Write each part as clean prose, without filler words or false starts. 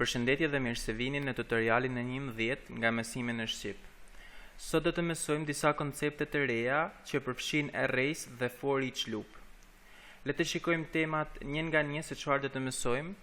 Përshëndetje dhe mirë se vini në tutorialin e 11 nga mësimi në Shqip. Sot do të mësojmë disa koncepte të reja që përfshin arrays dhe for each loop. Le të shikojmë temat një nga një se çfarë do të mësojmë.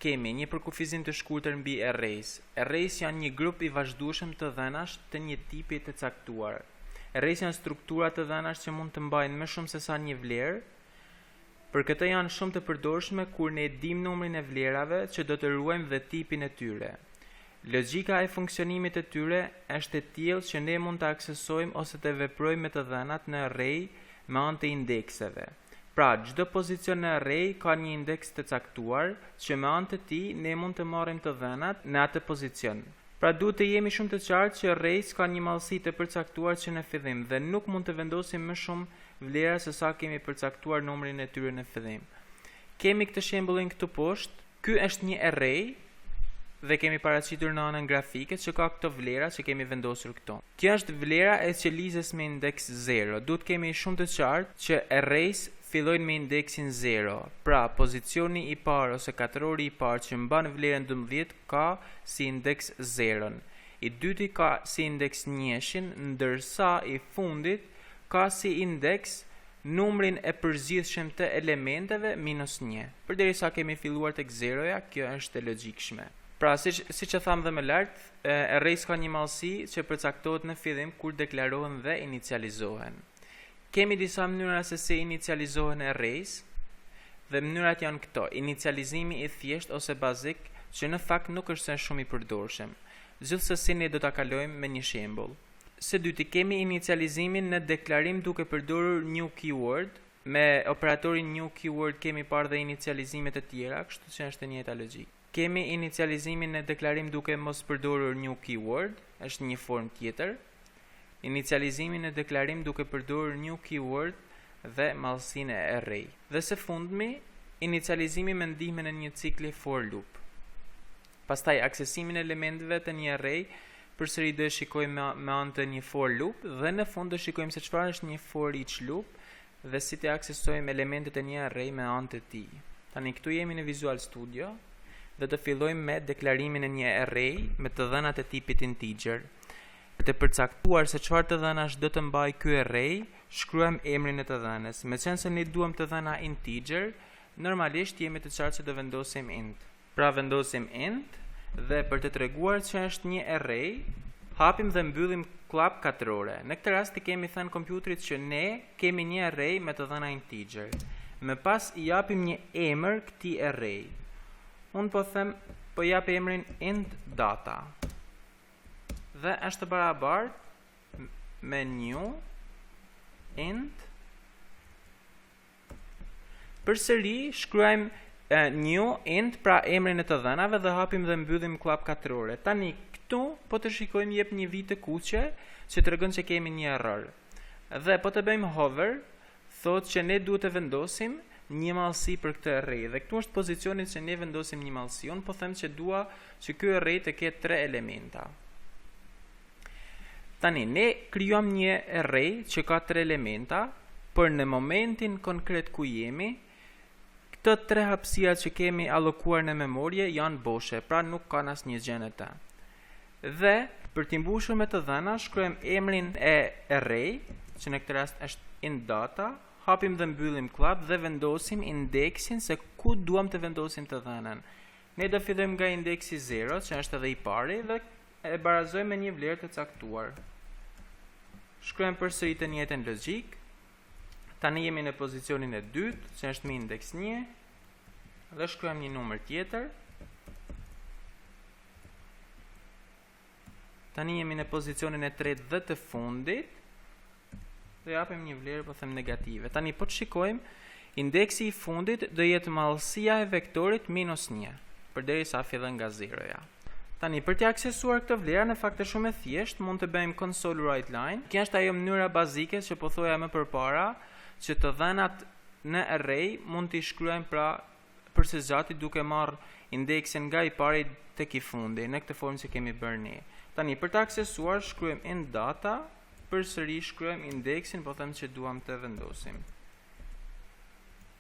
Kemi një përkufizim të shkurtër mbi arrays. Arrays janë një grup i vazhdueshëm të dhënash të një tipi të caktuar. Arrays janë struktura të dhënash që mund të mbajnë më shumë se sa një vlerë. Për këtë janë shumë të përdorshme kur ne dim numrin e vlerave që do të ruajmë dhe tipin e tyre. Logjika e funksionimit të tyre është e tillë që ne mund të aksesojmë ose të veprojmë me të dhënat në array me anë të indekseve. Pra, çdo pozicion në array ka një indeks të caktuar që me anë të tij ne mund të marrim të dhënat në atë pozicion. Pra duhet të jemi shumë të qartë që arrays ka një mallësi të përcaktuar që në fillim dhe nuk mund të vendosim më shumë vlera se sa kemi përcaktuar numrin e tyre në fillim. Kemi këtë shembullin këtu poshtë. Ky është një array dhe kemi paraqitur në anën grafike që ka këto vlera që kemi vendosur këto. Kjo është vlera e qelizes me indeks 0. Duhet kemi shumë të qartë që arrays fillojnë me indeksin 0. Pra, pozicioni i parë ose katrori i parë që mban vlerën 12 ka si indeks 0. I dyti ka si indeks 1, ndërsa i fundit ka si indeks numrin e përzgjithshëm të elementeve -1. Përderisa kemi filluar tek 0-ja, kjo është e logjikshme. Pra, siç e thamë dhe më lart, arrays ka një mallësi që përcaktohet në fillim kur deklarohen dhe inicializohen. Kemi disa mënyra se si inicializohen arrays dhe mënyrat janë këto: inicializimi i thjesht ose bazik, që në fakt nuk është shumë i përdorshëm. Gjithsesi ne do ta kalojmë me një shembull. Së dyti kemi inicializimin në deklarim duke përdorur new keyword. Me operatorin new keyword kemi parë dhe inicializimet e tjera, kështu që është e njëjta logjikë. Kemi inicializimin në deklarim duke mos përdorur new keyword, është një formë tjetër. Inicializimin në deklarim duke përdorur new keyword dhe mallësinë e array. Dhe së fundmi, inicializimi me ndihmën e një cikli for loop. Pastaj aksesimin e elementeve të një array, përsëri do e shikojmë me anë të një for loop dhe në fund do shikojmë se çfarë është një for each loop dhe si të aksesojmë elementet e një array me anë të tij. Tani këtu jemi në Visual Studio dhe të fillojmë me deklarimin e një array me të dhënat e tipit integer. Për të përcaktuar se çfarë të dhënash do të mbaj ky array, shkruajmë emrin e të dhënës. Meqense ne duam të dhëna integer, normalisht jemi të qartë se do vendosim int. Pra vendosim int dhe për të treguar që është një array, hapim dhe mbyllim klap katrore. Në këtë rast i kemi thënë kompjuterit që ne kemi një array me të dhëna integer. Më pas i japim një emër këtij array. Unë po jap emrin int data. Dhe është barabartë me new int. Përsëri shkruajmë new int, pra emrin e të dhënave, dhe hapim dhe mbyllim klap katrore. Tani këtu po të shikojmë jep një vit të kuqe që tregon se kemi një error. Dhe po të bëjmë hover, thotë që ne duhet të vendosim një mallësi për këtë array. Dhe këtu është pozicioni që ne vendosim një mallësi. Unë po them që dua që ky array të ketë 3 elementa. Tani ne krijuam një array që ka 3 elementa, por në momentin konkret ku jemi, këto 3 hapësira që kemi allokuar në memorie janë boshe, pra nuk kanë asnjë gjë në të. Dhe për t'i mbushur me të dhëna, shkruajmë emrin e array, që në këtë rast është int data, hapim dhe mbyllim klap dhe vendosim indeksin se ku duam të vendosim të dhënën. Ne do fillojmë nga indeksi 0, që është edhe i pari, dhe e barazojmë me një vlerë të caktuar. Shkruajmë përsëri të njëjtën logjik. Tani jemi në pozicionin e dytë, që është me indeks 1, dhe shkruajmë një numër tjetër. Tani jemi në pozicionin e tretë dhe të fundit, dhe japim një vlerë po them negative. Tani po të shikojmë, indeksi i fundit do jetë mallësia e vektorit -1, përderisa fillon nga 0-ja. Tani për të aksesuar këtë vlerë në fakt është shumë e thjeshtë, mund të bëjmë console write line. Kjo është ajo mënyra bazike që po thoja më përpara, që të dhënat në array mund t'i shkruajmë pra përsë gjatë duke marrë indeksin nga i pari tek i fundi, në këtë formë që kemi bërë ne. Tani për të aksesuar shkruajmë int data, përsëri shkruajmë indeksin, po them që duam të vendosim.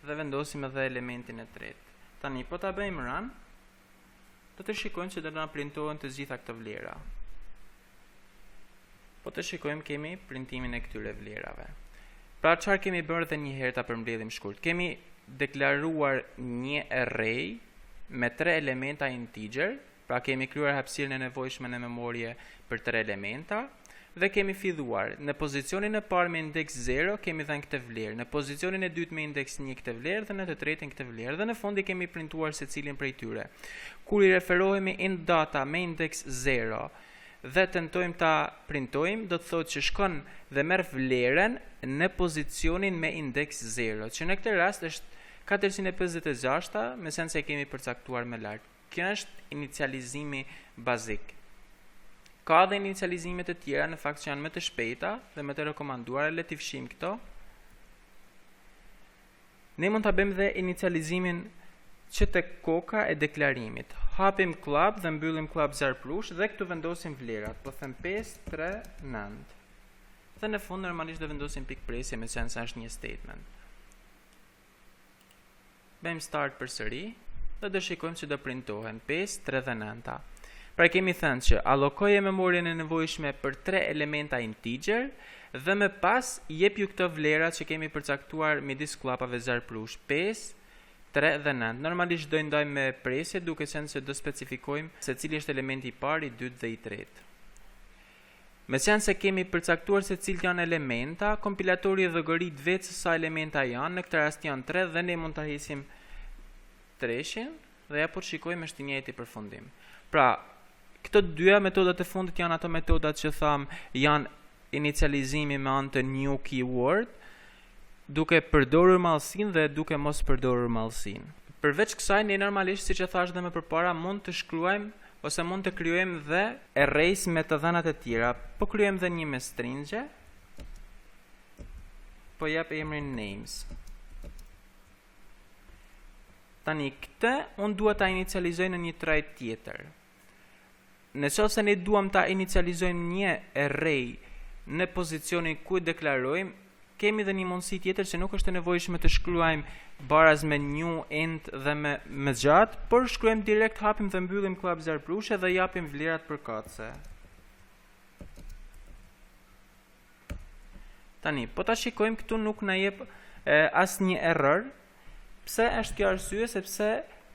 Dhe vendosim edhe elementin e tretë. Tani po ta bëjmë run. do të shikojmë që do na printohen të gjitha këto vlera. Po të shikojmë kemi printimin e këtyre vlerave. Pra çfarë kemi bërë dhe një herë ta përmbledhim shkurt. Kemi deklaruar një array me 3 elementa integer, pra kemi krijuar hapësirën e nevojshme në memorie për 3 elementa dhe kemi filluar në pozicionin e parë me indeks 0 kemi dhënë këtë vlerë, në pozicionin e dytë me indeks 1 këtë vlerë dhe në të tretën këtë vlerë dhe në fundi kemi printuar secilin prej tyre. Kur i referohemi int data me indeks 0 dhe tentojmë ta printojmë, do të thotë që shkon dhe merr vlerën në pozicionin me indeks 0, që në këtë rast është 456, me sens se kemi përcaktuar më lart. Kjo është inicializimi bazik. Ka dhe inicializime të tjera në fakt që janë më të shpejta dhe më të rekomanduara, le t'i fshijmë këto. Ne mund ta bëjmë dhe inicializimin që të koka e deklarimit. Hapim club dhe mbyllim club zarplush dhe këtu vendosim vlerat. Po them 5, 3, 9. Dhe në fund normalisht do vendosim pikë presje me qenë se është një statement. Bëjmë start përsëri dhe do shikojmë që do printohen 5, 3 dhe 9. Pra kemi thënë që allokoje memorien e nevojshme për 3 elementa integer dhe më pas jep ju këto vlera që kemi përcaktuar midis klapave zarplush 5, 3 dhe 9. Normalisht do i ndajmë me presje duke qenë se do specifikojmë se cili është elementi i parë, i dytë dhe i tretë. Me qenë se kemi përcaktuar se cilët janë elementa, kompilatori llogarit vetë se sa elementa janë, në këtë rast janë 3 dhe ne mund ta hesim 3-shin dhe ja po shikojmë është i njëjti përfundim. Pra, këto dyja metodat e fundit janë ato metodat që tham janë inicializimi me anë të new keyword, duke përdorur mallsinë dhe duke mos përdorur mallsinë. Përveç kësaj, ne normalisht, siç e thash dhe më përpara, mund të shkruajmë ose mund të krijojmë dhe arrays me të dhënat e tjera. Po krijojmë dhe një me stringje. Po jap emrin names. Tani këtë unë dua ta inicializoj në një tray tjetër. Nëse ne duam ta inicializojmë një array në pozicionin ku deklarojmë, kemi dhe një mundësi tjetër që nuk është e nevojshme të shkruajmë baraz me new, int dhe me gjatë, por shkruajmë direkt, hapim dhe mbyllim club zarplushe dhe japim vlerat përkatëse. Tani, po ta shikojmë këtu nuk na jep asnjë error. Pse është kjo arsye? Sepse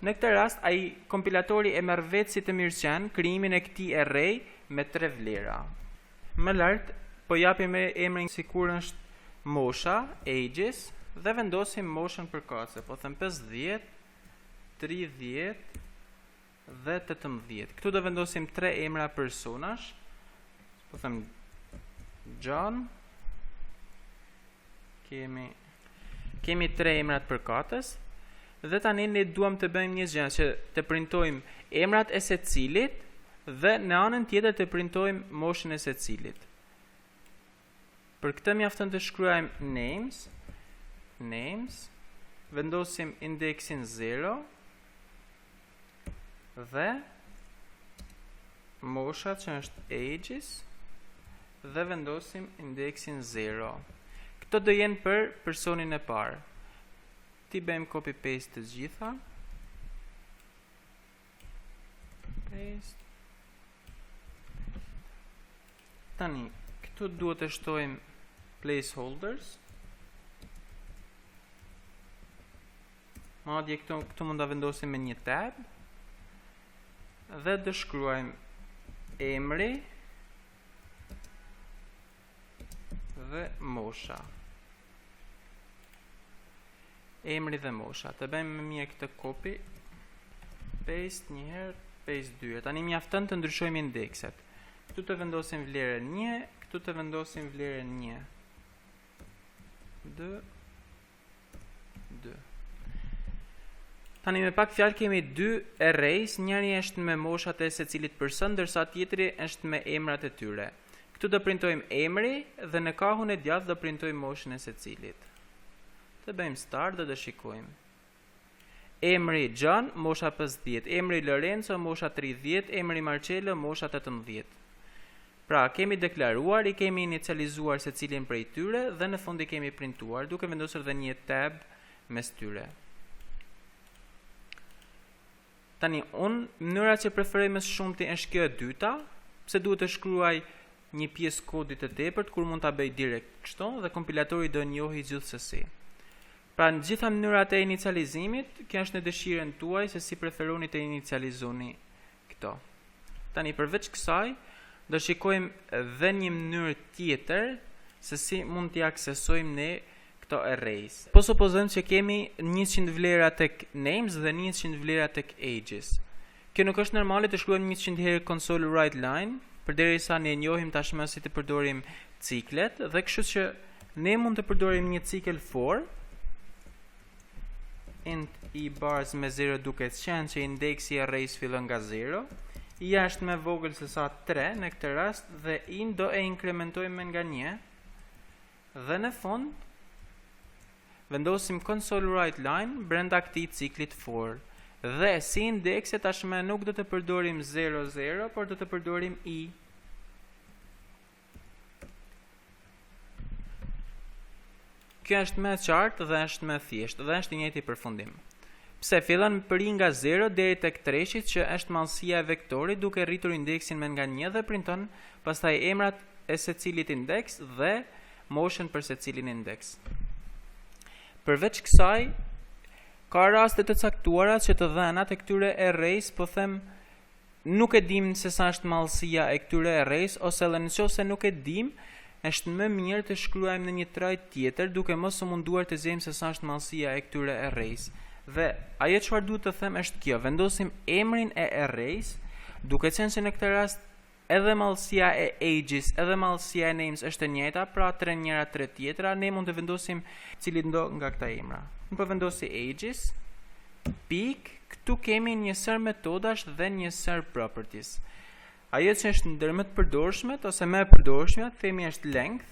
në këtë rast ai kompilatori e merr vetë si të mirëqen krijimin e këtij array me 3 vlera. Më lart po japim emrin sikur është mosha, ages, dhe vendosim moshën përkatëse. Po them 50, 30 dhe 18. Këtu do vendosim 3 emra personash. Po them John. Kemi 3 emrat përkatës. Dhe tani ne duam të bëjmë një gjë që të printojmë emrat e secilit dhe në anën tjetër të printojmë moshën e secilit. Për këtë mjafton të shkruajmë names, vendosim indeksin 0 dhe mosha që është ages dhe vendosim indeksin 0. Këto do jenë për personin e parë. Ti bëjmë copy paste të gjitha. Paste. Tani, këtu duhet të shtojmë placeholders. Madje këtu mund ta vendosim me një tab dhe do shkruajmë emri dhe mosha. Emri dhe mosha. Të bëjmë me mje këtë copy paste një herë, paste 2. Tani mjafton të ndryshojmë indekset. Këtu të vendosim vlerën 1, këtu të vendosim vlerën 1. 2. Tani me pak fjalë kemi 2 arrays, njëri është me moshat e secilit person, ndërsa tjetri është me emrat e tyre. Këtu do printojmë emri dhe në kahun e djathtë do printojmë moshën e secilit. Të bëjmë start dhe do shikojmë. Emri John, mosha 50, emri Lorenzo, mosha 30, emri Marcello, mosha 18. Pra, kemi deklaruar, i kemi inicializuar secilin prej tyre dhe në fund i kemi printuar, duke vendosur dhe një tab mes tyre. Tani, mënyra që preferoj më shumti është kjo e dyta, pse duhet të shkruaj një pjesë kodit të tepërt kur mund ta bëj direkt kështu dhe kompilatori do njohë gjithsesi. Pra në gjitha mënyrat e inicializimit, kjo është në dëshirën tuaj se si preferoni të inicializoni këto. Tani përveç kësaj, do shikojmë dhe një mënyrë tjetër se si mund t'i aksesojmë ne këto arrays. Po supozojmë që kemi 100 vlera tek names dhe 100 vlera tek ages. Kjo nuk është normale të shkruajmë 100 herë console write line, përderisa ne njohim tashmë si të përdorim ciklet dhe kështu që ne mund të përdorim një cikël for int I bars me 0 duke qenë që indeksi I arrays fillon nga 0. I është më vogël se sa 3 në këtë rast dhe I do e inkrementojmë nga 1 dhe në fund vendosim console write line brenda këtij ciklit for. Dhe si indekse tashmë nuk do të përdorim 00, por do të përdorim I. Kjo është më qartë dhe është më thjeshtë dhe është I njëjti përfundim. Pse fillon për I nga 0 deri tek 3 që është mallësia e vektorit duke rritur indeksin me nga 1 dhe printon pastaj emrat e secilit indeks dhe moshën për secilin indeks. Përveç kësaj, ka raste të caktuara që të dhënat e këtyre arrays po them nuk e dim se sa është mallësia e këtyre arrays ose edhe nëse nuk e dim, është më mirë të shkruajmë në një trajt tjetër duke mos u munduar të zgjejmë se sa është mallësia e këtyre arrays. Dhe ajo çfarë duhet të them është kjo, vendosim emrin e arrays, duke qenë se në këtë rast edhe mallësia e ages, edhe mallësia e names është e njëjta, pra 3 njëra 3 tjetra, ne mund të vendosim cili do nga këta emra. Unë po vendosi ages, pik, këtu kemi njësër metodash dhe njësër properties. Ajo që është ndër më të përdorshmet ose më e përdorshmet, themi është length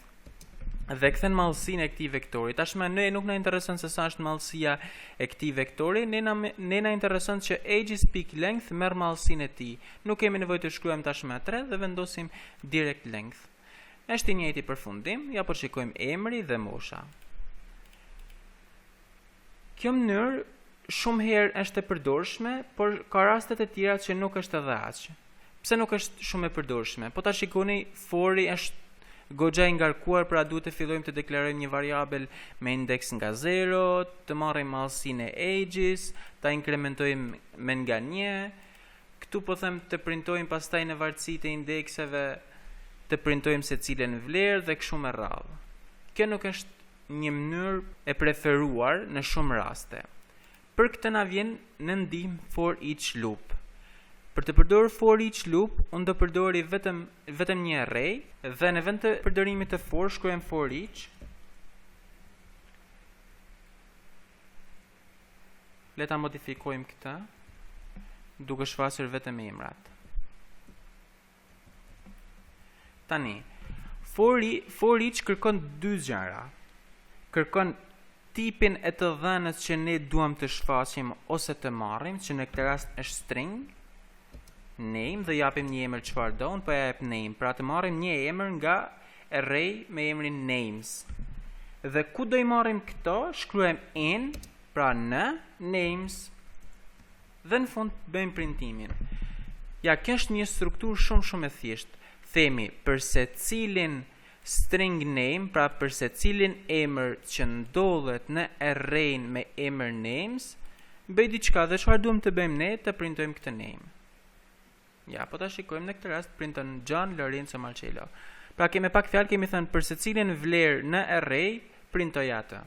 dhe kthen mallësinë e këtij vektori. Tashmë ne nuk na intereson se sa është mallësia e këtij vektori, ne na intereson që ages.length merr mallësinë e tij. Nuk kemi nevojë të shkruajmë tashmë 3 dhe vendosim direct length. Është I njëjti përfundim, ja po shikojmë emri dhe mosha. Kjo mënyrë shumë herë është e përdorshme, por ka raste të tjera që nuk është edhe aq. Pse nuk është shumë e përdorshme? Po ta shikoni, fori është goxha I ngarkuar, pra duhet të fillojmë të deklarojmë një variabel me indeks nga 0, të marrim mallësinë e ages, ta inkrementojmë me nga 1. Këtu po them të printojmë pastaj në varësitë e indekseve, të printojmë secilën vlerë dhe kështu me radhë. Kjo nuk është një mënyrë e preferuar në shumë raste. Për këtë na vjen në ndihmë for each loop. Për të përdorur for each loop, unë do përdori vetëm një array dhe në vend të përdorimit të for shkruajmë for each. Le ta modifikojmë këtë duke shfaqur vetëm emrat. Tani, for each kërkon dy gjëra. Kërkon tipin e të dhënës që ne duam të shfaqim ose të marrim, që në këtë rast është string, name dhe japim një emër çfarë do, unë po ja jap name, pra të marrim një emër nga array me emrin names. Dhe ku do I marrim këto, shkruajmë in, pra në names dhe në fund bëjmë printimin. Ja, kjo është një strukturë shumë e thjeshtë. Themi për secilin string name, pra për secilin emër që ndodhet në array me emër names, bëj diçka dhe çfarë duam të bëjmë ne, të printojmë këtë name. Ja, po ta shikojmë në këtë rast printon John Lorenzo Marcello. Pra kemi pak fjalë, kemi thënë për secilin vlerë në array printoj atë.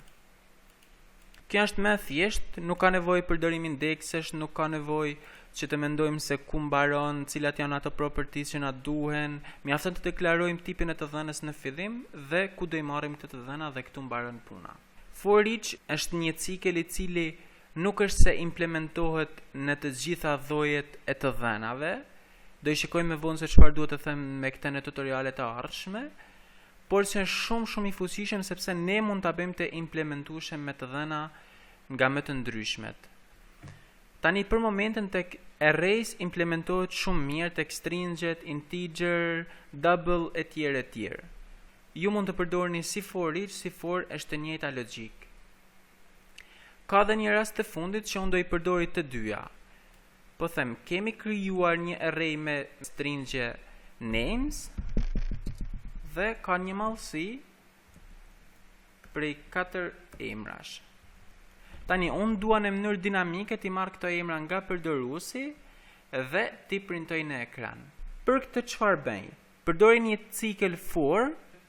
Kjo është më thjesht, nuk ka nevojë përdorim indeksesh, nuk ka nevojë që të mendojmë se ku mbaron, cilat janë ato properties që na duhen. Mjafton të deklarojmë tipin e të dhënës në fillim dhe ku do I marrim këtë të dhëna dhe këtu mbaron puna. For each është një cikël I cili nuk është se implementohet në të gjitha llojet e të dhënave. Do I shikojmë më vonë se çfarë duhet të them me këtë në tutorialet e ardhshme, por që është shumë I fuqishëm sepse ne mund ta bëjmë të implementueshëm me të dhëna nga më të ndryshmet. Tani për momentin tek arrays implementohet shumë mirë tek stringet, integer, double etj. Ju mund të përdorni si for each, si for është e njëjta logjik. Ka dhe një rast të fundit që unë do I përdori të dyja. po them kemi krijuar një array me stringje names dhe ka një mallësi prej 4 emrash. Tani unë dua në mënyrë dinamike ti marr këto emra nga përdoruesi dhe ti printoj në ekran. Për këtë çfarë bëj? Përdori një cikël for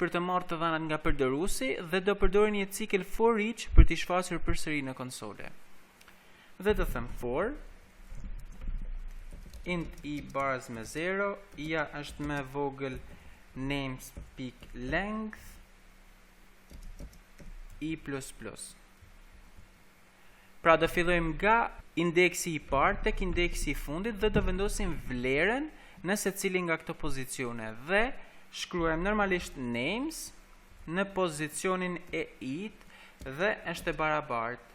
për të marrë të dhanat nga përdoruesi dhe do përdori një cikël for each për t'i shfaqur përsëri në konsole. Dhe do them for int I baraz me 0, ja është me vogël names.length I++. Pra do fillojmë nga indeksi I parë tek indeksi I fundit dhe do vendosim vlerën në secilin nga këto pozicione dhe shkruajmë normalisht names në pozicionin e it dhe është e barabartë.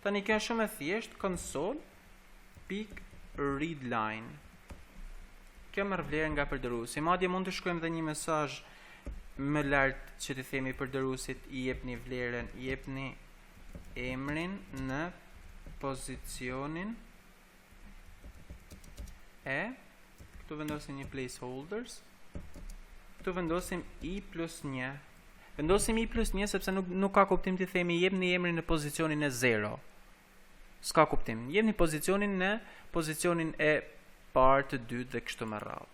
Tani kjo është shumë e thjeshtë, console.readline. Kjo merr vlerën nga përdoruesi. Madje mund të shkruajmë edhe një mesazh më lart që të themi përdoruesit I jepni vlerën, I jepni emrin në pozicionin e, këtu vendosim një placeholders, këtu vendosim I+1. Vendosim I+1 sepse nuk ka kuptim të themi jepni emrin në pozicionin e 0. S'ka kuptim. Jepni pozicionin në pozicionin e parë, të dytë dhe kështu me radhë.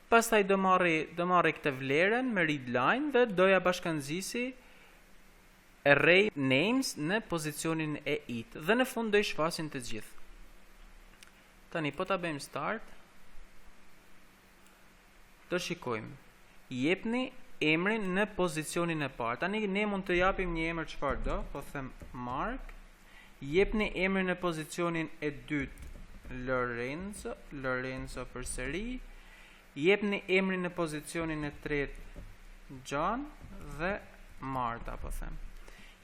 Pastaj do marri këtë vlerën me readline dhe doja bashkangjizi array names në pozicionin e it dhe në fund do I shfasin të gjithë. Tani po ta bëjmë start. Do shikojmë. Jepni emrin në pozicionin e parë. Tani ne mund të japim një emër çfarë do, po them Mark. Jepni emrin në pozicionin e dytë Lorenzo përsëri. Jepni emrin në pozicionin e tretë John dhe Marta, po them.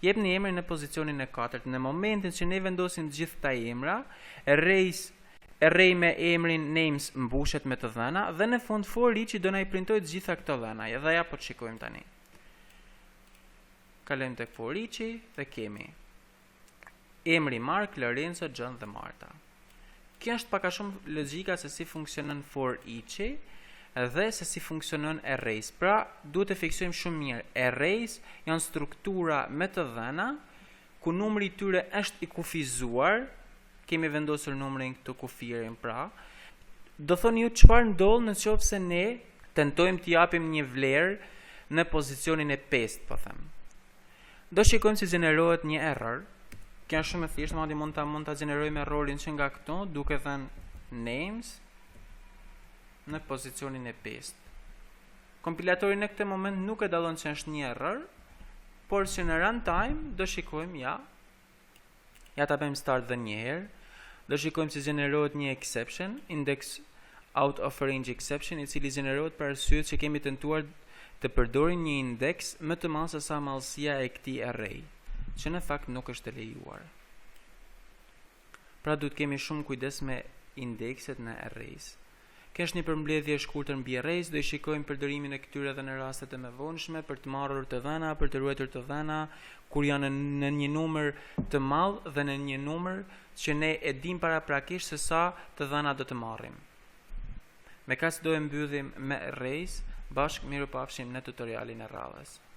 Jepni emrin në pozicionin e katërt. Në momentin që ne vendosim të gjithë këta emra, array me emrin names mbushet me të dhëna dhe në fund for each do na I printoj të gjitha këto dhëna. Dhe ja po të shikojmë tani. Kalojmë tek for each dhe kemi emri Mark, Lorenzo, John dhe Marta. Kjo është pak a shumë logjika se si funksionon for each dhe se si funksionon arrays. Pra, duhet të fiksojmë shumë mirë. Arrays janë struktura me të dhëna ku numri I tyre është I kufizuar. Kemi vendosur numrin këtu kufirin, pra. Do thoni ju çfarë ndodh nëse ne tentojmë të japim një vlerë në pozicionin e 5, po them. Do shikojmë si gjenerohet një error. Kjo është shumë e thjeshtë, madje mund ta gjenerojmë errorin që nga këtu, duke thënë names në pozicionin e 5. Kompilatori në këtë moment nuk e dallon që është një error, por që në runtime do shikojmë ja ta bëjmë start dhe një herë. Do shikojmë se gjenerohet një exception, index out of range exception, I cili gjenerohet për arsye që kemi tentuar të përdorim një index më të madh se sa mallësia e këtij array, që në fakt nuk është e lejuar. Pra duhet kemi shumë kujdes me indekset në arrays. Kjo është një përmbledhje e shkurtër mbi arrays, do I shikojmë përdorimin e këtyre edhe në rastet e mëvonshme për të marrur të dhëna, për të ruajtur të dhëna, kur janë në një numër të madh dhe në një numër që ne e dim paraprakisht se sa të dhëna do të marrim. Me kaq do e mbyllim me arrays, bashkë mirupafshim në tutorialin e radhës.